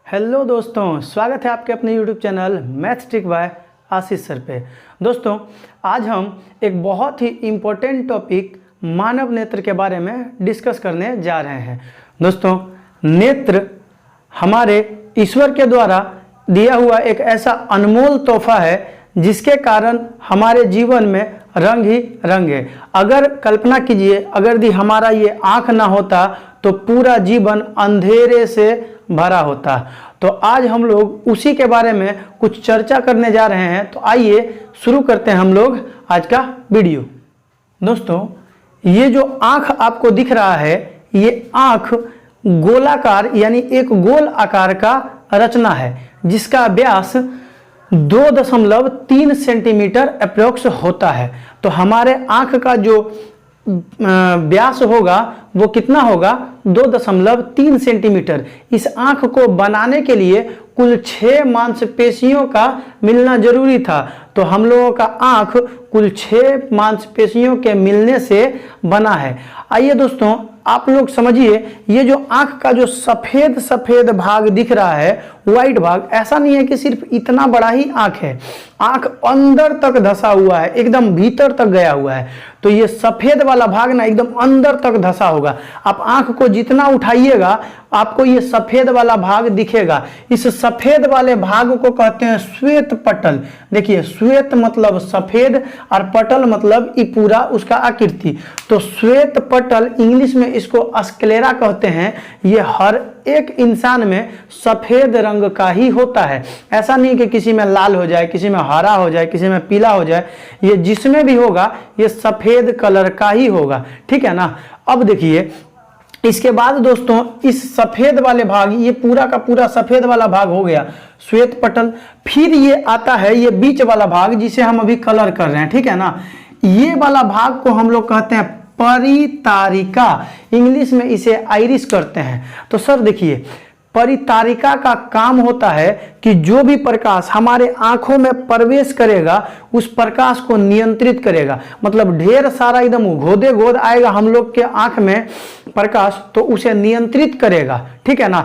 Hello दोस्तों, स्वागत है आपके अपने YouTube channel maths trick bye आशीष सर पे। दोस्तों, आज हम एक बहुत ही इम्पोर्टेंट टॉपिक मानव नेत्र के बारे में डिस्कस करने जा रहे हैं। दोस्तों, नेत्र हमारे ईश्वर के द्वारा दिया हुआ एक ऐसा अनमोल तोहफा है जिसके कारण हमारे जीवन में रंग ही रंग है। अगर कल्पना कीजिए, अगर यदि हमारा ये आँख ना होता तो पूरा जीवन अंधेरे से भरा होता। तो आज हम लोग उसी के बारे में कुछ चर्चा करने जा रहे हैं। तो आइए शुरू करते हैं हम लोग आज का वीडियो। दोस्तों, ये जो आँख आपको दिख रहा है, ये आँख गोलाकार यानी एक गोल आकार का रचना है जिसका व्यास 2.3 सेंटीमीटर अप्रोक्स होता है। तो हमारे आँख का जो व्यास होगा वो कितना होगा? 2.3 सेंटीमीटर। इस आँख को बनाने के लिए कुल 6 मांसपेशियों का मिलना जरूरी था। तो हम लोगों का आँख कुल 6 मांसपेशियों के मिलने से बना है। आइए दोस्तों, आप लोग समझिए, ये जो आँख का जो सफ़ेद सफ़ेद भाग दिख रहा है, व्हाइट भाग, ऐसा नहीं है कि सिर्फ इतना बड़ा ही आँख है। आँख अंदर तक धंसा हुआ है, एकदम भीतर तक गया हुआ है। तो ये सफ़ेद वाला भाग ना एकदम अंदर तक धंसा होगा। आप आँख को जितना उठाइएगा आपको ये सफ़ेद वाला भाग दिखेगा। इस सफ़ेद वाले भाग को कहते हैं श्वेत पटल। देखिए, श्वेत मतलब सफ़ेद और पटल मतलब ये पूरा उसका आकृति। तो श्वेत पटल, इंग्लिश में इसको स्क्लेरा कहते हैं। ये हर एक इंसान में सफ़ेद रंग का ही होता है। ऐसा नहीं कि किसी में लाल हो जाए, किसी में हरा हो जाए, किसी में पीला हो जाए। ये जिसमें भी होगा ये सफ़ेद कलर का ही होगा। ठीक है ना। अब देखिए, इसके बाद दोस्तों, इस सफ़ेद वाले भाग, ये पूरा का पूरा सफ़ेद वाला भाग हो गया श्वेत पटल। फिर ये आता है ये बीच वाला भाग जिसे हम अभी कलर कर रहे हैं। ठीक है ना। ये वाला भाग को हम लोग कहते हैं परितारिका। इंग्लिश में इसे आइरिस करते हैं। तो सर देखिए, परितारिका का काम होता है कि जो भी प्रकाश हमारे आंखों में प्रवेश करेगा उस प्रकाश को नियंत्रित करेगा। मतलब ढेर सारा एकदम गोदे गोद आएगा हम लोग के आंख में प्रकाश, तो उसे नियंत्रित करेगा। ठीक है ना।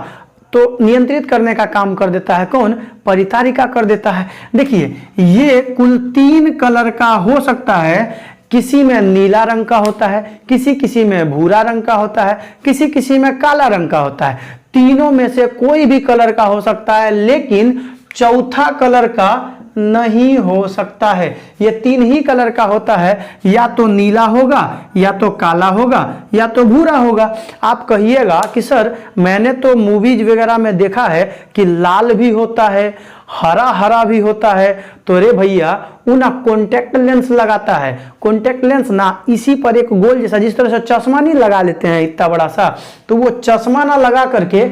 तो नियंत्रित करने का काम कर देता है कौन? परितारिका कर देता है। देखिए, ये कुल 3 कलर का हो सकता है। किसी में नीला रंग का होता है, किसी किसी में भूरा रंग का होता है, किसी किसी में काला रंग का होता है। तीनों में से कोई भी कलर का हो सकता है, लेकिन चौथा कलर का नहीं हो सकता है। ये 3 ही कलर का होता है, या तो नीला होगा, या तो काला होगा, या तो भूरा होगा। आप कहिएगा कि सर मैंने तो मूवीज वगैरह में देखा है कि लाल भी होता है, हरा हरा भी होता है। तो रे भैया, वो ना कॉन्टेक्ट लेंस लगाता है। कॉन्टेक्ट लेंस ना इसी पर एक गोल जैसा, जिस तरह से चश्मा नहीं लगा लेते हैं इतना बड़ा सा, तो वो चश्मा ना लगा करके,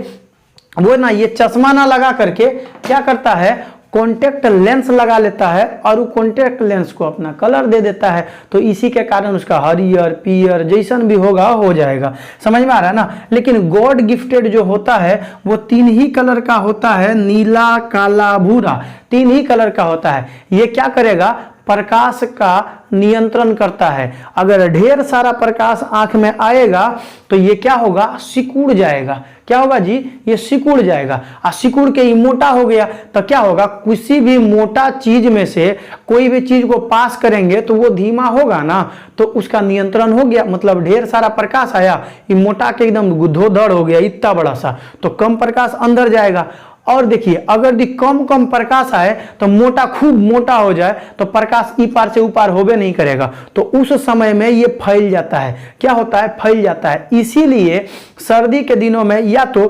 वो ना ये चश्मा ना लगा करके क्या करता है, कॉन्टेक्ट लेंस लगा लेता है और वो कॉन्टेक्ट लेंस को अपना कलर दे देता है। तो इसी के कारण उसका हरियर पीयर जैसन भी होगा हो जाएगा। समझ में आ रहा है ना। लेकिन गॉड गिफ्टेड जो होता है वो 3 ही कलर का होता है, नीला काला भूरा, 3 ही कलर का होता है। ये क्या करेगा? प्रकाश का नियंत्रण करता है। अगर ढेर सारा प्रकाश आंख में आएगा तो ये क्या होगा? सिकुड़ जाएगा। क्या होगा जी? ये सिकुड़ जाएगा। और सिकुड़ के ये मोटा हो गया तो क्या होगा? किसी भी मोटा चीज में से कोई भी चीज को पास करेंगे तो वो धीमा होगा ना, तो उसका नियंत्रण हो गया। मतलब ढेर सारा प्रकाश आया, ये मोटा के एकदम धोधड़ हो गया इतना बड़ा सा, तो कम प्रकाश अंदर जाएगा। और देखिए, अगर भी कम कम प्रकाश आए तो मोटा खूब मोटा हो जाए तो प्रकाश ई पार से ऊ पार होबे नहीं करेगा। तो उस समय में ये फैल जाता है। क्या होता है? फैल जाता है। इसीलिए सर्दी के दिनों में या तो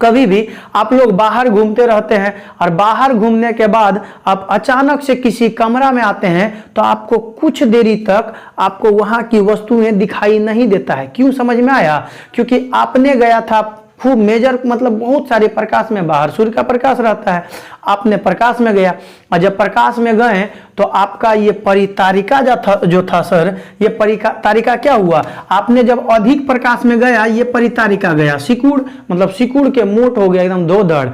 कभी भी आप लोग बाहर घूमते रहते हैं और बाहर घूमने के बाद आप अचानक से किसी कमरा में आते हैं तो आपको कुछ देरी तक आपको वहां की वस्तुएं दिखाई नहीं देता है। क्यों? समझ में आया? क्योंकि आपने गया था खूब मेजर, मतलब बहुत सारे प्रकाश में, बाहर सूर्य का प्रकाश रहता है, आपने प्रकाश में गया और जब प्रकाश में गए तो आपका ये परितारिका जो था सर, ये परितारिका क्या हुआ? आपने जब अधिक प्रकाश में गया ये परितारिका गया सिकुड़, मतलब सिकुड़ के मोट हो गया एकदम धोधड़।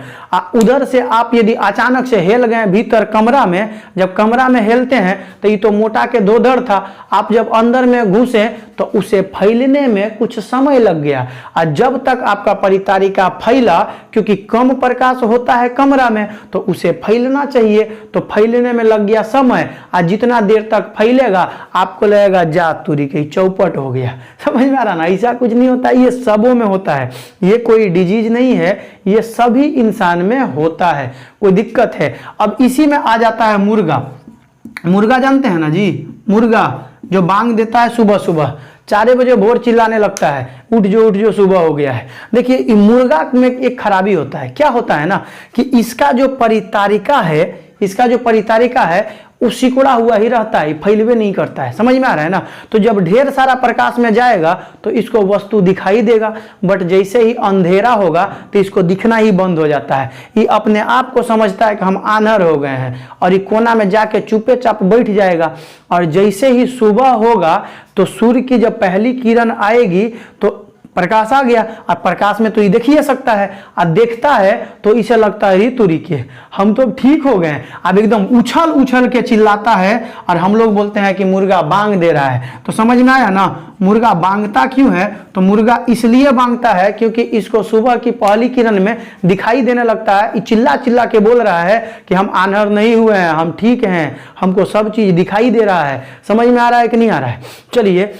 उधर से आप यदि अचानक से हिल गए भीतर कमरा में, जब कमरा में हिलते हैं तो ये तो मोटा के धोधड़ था, आप जब अंदर में घुसे तो उसे फैलने में कुछ समय लग गया, और जब तक आपका परितारिका फैला, क्योंकि कम प्रकाश होता है कमरा में तो उसे फैलना चाहिए, तो फैलने में लग गया समय, और जितना देर तक फैलेगा आपको लगेगा जा तुरी की चौपट हो गया। समझ में आ रहा ना? ऐसा कुछ नहीं होता, ये सबों में होता है, ये कोई डिजीज नहीं है, ये सभी इंसान में होता है, कोई दिक्कत है। अब इसी में आ जाता है मुर्गा। मुर्गा जानते हैं ना जी? मुर्गा जो बांग देता है सुबह सुबह 4 बजे भोर चिल्लाने लगता है, उठ जो सुबह हो गया है। देखिए मुर्गा में एक खराबी होता है, क्या होता है ना कि इसका जो परितारिका है वो सिकुड़ा हुआ ही रहता है, फैलवे नहीं करता है। समझ में आ रहा है ना? तो जब ढेर सारा प्रकाश में जाएगा तो इसको वस्तु दिखाई देगा, बट जैसे ही अंधेरा होगा तो इसको दिखना ही बंद हो जाता है। ये अपने आप को समझता है कि हम आन्हर हो गए हैं, और ये कोना में जाके चुपे चाप बैठ जाएगा। और जैसे ही सुबह होगा तो सूर्य की जब पहली किरण आएगी तो प्रकाश आ गया, और प्रकाश में तो ये देख ही सकता है, और देखता है तो इसे लगता है तुरी के हम तो ठीक हो गए। अब एकदम उछल उछल के चिल्लाता है, और हम लोग बोलते हैं कि मुर्गा बांग दे रहा है। तो समझ में आया ना? मुर्गा बांगता क्यों है? तो मुर्गा इसलिए बांगता है क्योंकि इसको सुबह की पहली किरण में दिखाई देने लगता है, चिल्ला चिल्ला के बोल रहा है कि हम आन्हर नहीं हुए हैं, हम ठीक हैं, हमको सब चीज दिखाई दे रहा है। समझ में आ रहा है कि नहीं आ रहा है? चलिए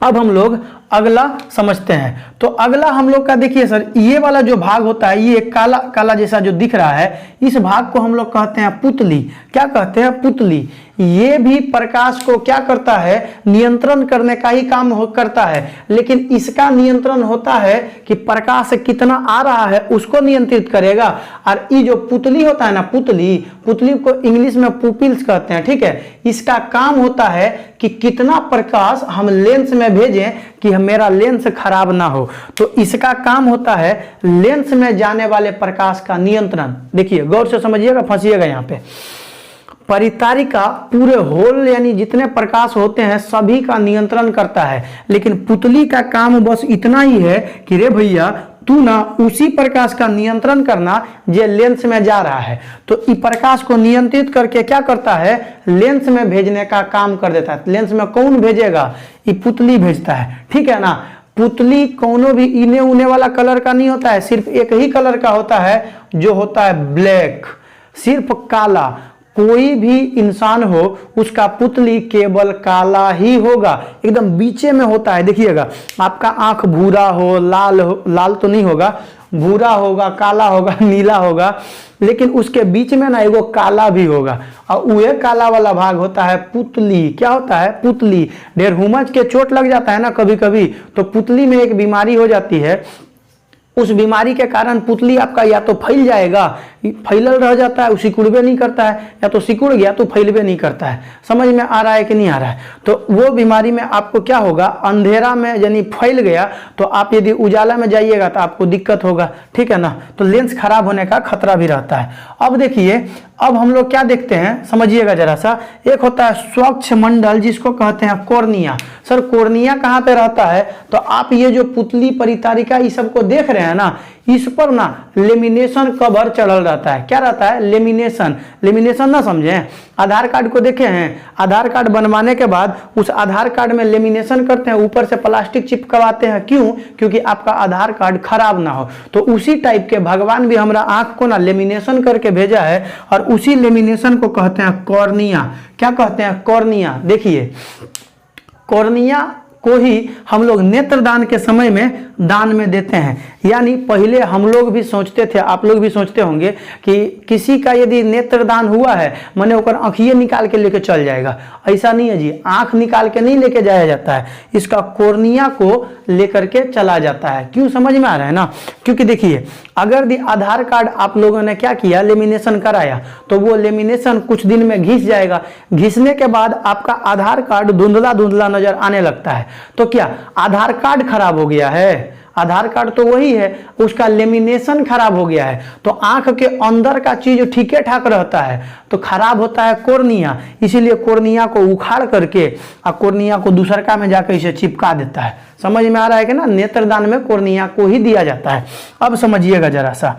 अब हम लोग अगला समझते हैं। तो अगला हम लोग का देखिए सर, ये वाला जो भाग होता है, ये काला काला जैसा जो दिख रहा है, इस भाग को हम लोग कहते हैं पुतली। क्या कहते हैं? पुतली। ये भी प्रकाश को क्या करता है? नियंत्रण करने का ही काम करता है, लेकिन इसका नियंत्रण होता है कि प्रकाश कितना आ रहा है उसको नियंत्रित करेगा। और ये जो पुतली होता है ना, पुतली को इंग्लिश में पुपिल्स कहते हैं, ठीक है? इसका काम होता है कि कितना प्रकाश हम लेंस में भेजें कि मेरा लेंस खराब ना हो। तो इसका काम होता है लेंस में जाने वाले प्रकाश का नियंत्रण। देखिए गौर से समझिएगा, फंसिएगा यहाँ पे। परितारिका पूरे होल यानी जितने प्रकाश होते हैं सभी का नियंत्रण करता है, लेकिन पुतली का काम बस इतना ही है कि रे भैया तू ना उसी प्रकाश का नियंत्रण करना जो लेंस में जा रहा है। तो इस प्रकाश को नियंत्रित करके क्या करता है? लेंस में भेजने का काम कर देता है। लेंस में कौन भेजेगा? ये पुतली भेजता है, ठीक है ना? पुतली कोनो भी इने उने वाला कलर का नहीं होता है, सिर्फ एक ही कलर का होता है, जो होता है ब्लैक, सिर्फ काला। कोई भी इंसान हो उसका पुतली केवल काला ही होगा, एकदम बीचे में होता है। देखिएगा आपका आंख भूरा हो, लाल तो नहीं होगा, भूरा होगा, काला होगा, नीला होगा, लेकिन उसके बीच में ना एगो काला भी होगा, और वह काला वाला भाग होता है पुतली। क्या होता है? पुतली। ढेर हुमच के चोट लग जाता है ना कभी कभी, तो पुतली में एक बीमारी हो जाती है। उस बीमारी के कारण पुतली आपका या तो फैल जाएगा, फैलल रह जाता है, सिकुड़बे नहीं करता है, या तो सिकुड़ गया तो फैलबे नहीं करता है। समझ में आ रहा है कि नहीं आ रहा है? तो वो बीमारी में आपको क्या होगा? अंधेरा में यानी फैल गया तो आप यदि उजाला में जाइएगा तो आपको दिक्कत होगा, ठीक है ना? तो लेंस खराब होने का खतरा भी रहता है। अब देखिए, अब हम लोग क्या देखते हैं, समझिएगा जरा सा। एक होता है स्वच्छ मंडल जिसको कहते हैं कॉर्निया। सर कॉर्निया कहाँ पे रहता है? तो आप ये जो पुतली परितारिका ये सबको देख रहे हैं ना, इस पर ना लेमिनेशन कवर चढ़ल रहता है। क्या रहता है? लेमिनेशन। लेमिनेशन ना समझें, आधार कार्ड को देखे हैं, आधार कार्ड बनवाने के बाद उस आधार कार्ड में लेमिनेशन करते हैं, ऊपर से प्लास्टिक चिपकवाते हैं। क्यों? क्योंकि आपका आधार कार्ड खराब ना हो। तो उसी टाइप के भगवान भी हमारा आंख को ना लेमिनेशन करके भेजा है, और उसी लेमिनेशन को कहते हैं कॉर्निया। क्या कहते हैं? कॉर्निया। देखिए कॉर्निया को ही हम लोग नेत्रदान के समय में दान में देते हैं। यानी पहले हम लोग भी सोचते थे, आप लोग भी सोचते होंगे कि किसी का यदि नेत्रदान हुआ है माने ओकर आँखिए निकाल के लेके चल जाएगा। ऐसा नहीं है जी, आंख निकाल के नहीं लेके जाया जाता है, इसका कॉर्निया को लेकर के चला जाता है। क्यों? समझ में आ रहा है ना? क्योंकि देखिए अगर आधार कार्ड आप लोगों ने क्या किया, लेमिनेशन कराया, तो वो लेमिनेशन कुछ दिन में घिस जाएगा। घिसने के बाद आपका आधार कार्ड धुंधला धुंधला नजर आने लगता है। तो क्या आधार कार्ड खराब हो गया है? आधार कार्ड तो वही है, उसका लेमिनेशन खराब हो गया है। तो आंख के अंदर का चीज ठीके ठाक रहता है, तो खराब होता है कॉर्निया। इसीलिए कॉर्निया को उखाड़ करके और कॉर्निया को दूसरका में जाकर इसे चिपका देता है। समझ में आ रहा है कि ना? नेत्रदान में कॉर्निया को ही दिया जाता है। अब समझिएगा जरा सा,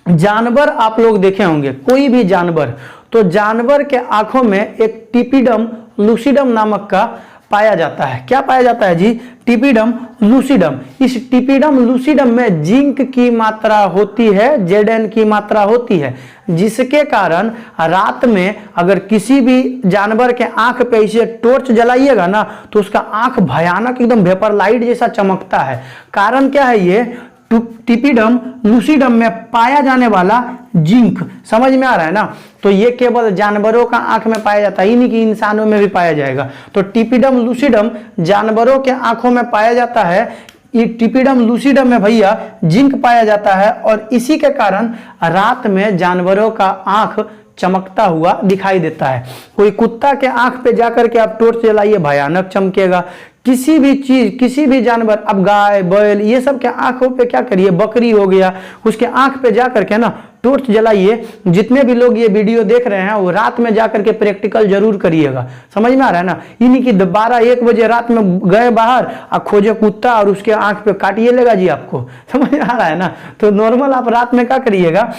जानवर आप लोग देखे होंगे, कोई भी जानवर, तो जानवर के आंखों में एक टिपिडम लूसिडम नामक का पाया जाता है। क्या पाया जाता है जी? टिपिडम लूसिडम। इस टिपिडम लूसिडम में जिंक की मात्रा होती है, Zn की मात्रा होती है, जिसके कारण रात में अगर किसी भी जानवर के आंख पे इसे टॉर्च जलाइएगा ना तो उसका आंख भयानक एकदम वेपर लाइट जैसा चमकता है। कारण क्या है? ये टिपिडम लूसिडम में पाया जाने वाला जिंक। समझ में आ रहा है ना? तो ये केवल जानवरों का आंख में पाया जाता है, नहीं कि इंसानों में भी पाया जाएगा। तो टिपिडम लूसिडम जानवरों के आंखों में पाया जाता है। ये टिपिडम लूसिडम में भैया जिंक पाया जाता है और इसी के कारण रात में जानवरों का आंख चमकता हुआ दिखाई देता है। कोई कुत्ता के आंख पे जाकर के आप टॉर्च जलाइए, भयानक चमकेगा। किसी भी चीज, किसी भी जानवर, अब गाय बैल ये सब के आंखों पे क्या करिए, बकरी हो गया, उसके आंख पे जाकर के ना टॉर्च जलाइए। जितने भी लोग ये वीडियो देख रहे हैं वो रात में जाकर के प्रैक्टिकल जरूर करिएगा। समझ में आ रहा है ना? इन्हीं की 12-1 बजे रात में गए बाहर और खोजे कुत्ता और उसके आंख पे काटिए लेगा जी आपको। समझ में आ रहा है ना? तो नॉर्मल आप रात में क्या करिएगा,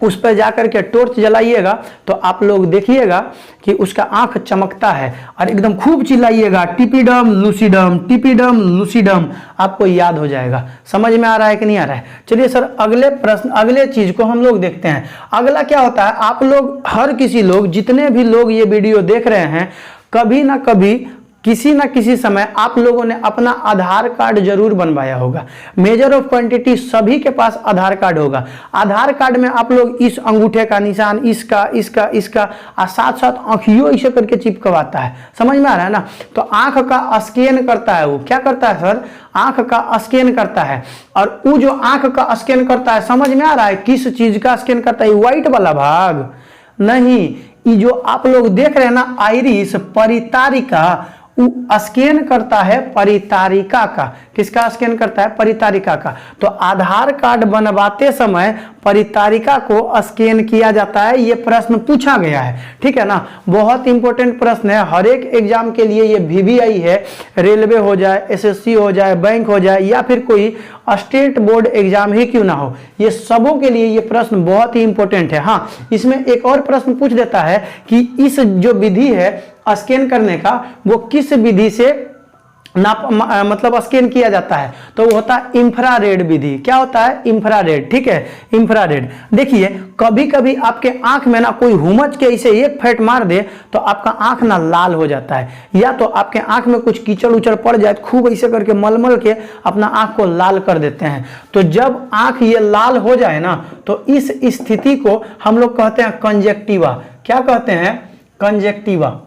उस पर जाकर के टॉर्च जलाइएगा तो आप लोग देखिएगा कि उसका आंख चमकता है और एकदम खूब चिल्लाइएगा टिपिडम लूसिडम, टिपिडम लूसिडम, आपको याद हो जाएगा। समझ में आ रहा है कि नहीं आ रहा है? चलिए सर अगले प्रश्न, अगले चीज को हम लोग देखते हैं। अगला क्या होता है, आप लोग हर किसी लोग, जितने भी लोग ये वीडियो देख रहे हैं, कभी ना कभी किसी ना किसी समय आप लोगों ने अपना आधार कार्ड जरूर बनवाया होगा। मेजर ऑफ क्वांटिटी सभी के पास आधार कार्ड होगा। आधार कार्ड में आप लोग इस अंगूठे का निशान, इसका इसका इसका और साथ साथ आंखियों इसे करके चिपकवाता है। समझ में आ रहा है ना? तो आंख का स्कैन करता है। वो क्या करता है सर? आंख का स्कैन करता है। और वो जो आंख का स्कैन करता है, समझ में आ रहा है किस चीज का स्कैन करता है? व्हाइट वाला भाग नहीं, ये जो आप लोग देख रहे हैं ना आइरिस, परितारिका, स्कैन करता है परितारिका का। किसका स्कैन करता है? परितारिका का। तो आधार कार्ड बनवाते समय परितारिका को स्कैन किया जाता है। ये प्रश्न पूछा गया है, ठीक है ना? बहुत इंपॉर्टेंट प्रश्न है, हर एक एग्जाम के लिए ये VVI है। रेलवे हो जाए, SSC हो जाए, बैंक हो जाए या फिर कोई स्टेट बोर्ड एग्जाम ही क्यों ना हो, ये सबों के लिए ये प्रश्न बहुत ही इंपॉर्टेंट है। हाँ, इसमें एक और प्रश्न पूछ देता है कि इस जो विधि है स्कैन करने का, वो किस विधि से मतलब स्कैन किया जाता है? तो वो होता है इंफ्रारेड विधि। क्या होता है? इंफ्रारेड, ठीक है, इंफ्रारेड। देखिए कभी कभी आपके आंख में ना कोई हुमच के इसे एक फेंट मार दे तो आपका आंख ना लाल हो जाता है, या तो आपके आंख में कुछ कीचड़ उचड़ पड़ जाए, खूब ऐसे करके मलमल के अपना आंख को लाल कर देते हैं। तो जब आंख ये लाल हो जाए ना तो इस स्थिति को हम लोग कहते हैं कंजेक्टिवा। क्या कहते हैं? कंजेक्टिवा।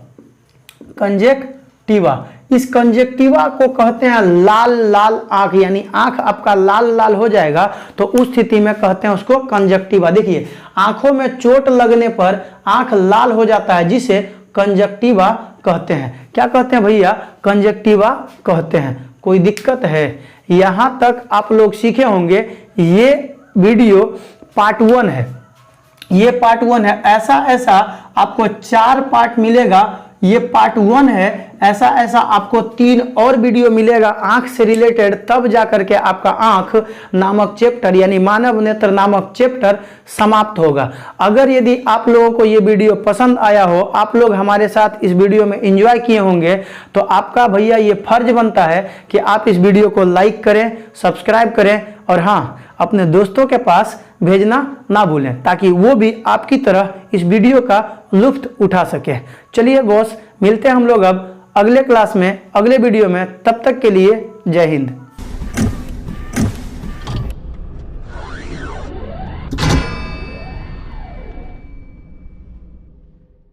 कंजेक्टिवा, इस कंजेक्टिवा को कहते हैं लाल लाल आंख, यानी आंख आपका लाल लाल हो जाएगा तो उस स्थिति में कहते हैं उसको कंजेक्टिवा। देखिए आंखों में चोट लगने पर आंख लाल हो जाता है, जिसे कंजेक्टिवा कहते हैं। क्या कहते हैं भैया? कंजेक्टिवा कहते हैं। कोई दिक्कत है? यहां तक आप लोग सीखे होंगे। ये वीडियो पार्ट 1 है, ये पार्ट 1 है। ऐसा ऐसा आपको 4 पार्ट मिलेगा। ये पार्ट 1 है, ऐसा ऐसा आपको 3 और वीडियो मिलेगा आंख से रिलेटेड, तब जाकर के आपका आंख नामक चैप्टर यानी मानव नेत्र नामक चैप्टर समाप्त होगा। अगर यदि आप लोगों को ये वीडियो पसंद आया हो, आप लोग हमारे साथ इस वीडियो में एंजॉय किए होंगे, तो आपका भैया ये फर्ज बनता है कि आप इस वीडियो को लाइक करें, सब्सक्राइब करें और हाँ, अपने दोस्तों के पास भेजना ना भूलें ताकि वो भी आपकी तरह इस वीडियो का लुत्फ उठा सके। चलिए बॉस, मिलते हैं हम लोग अब अगले क्लास में, अगले वीडियो में। तब तक के लिए जय हिंद।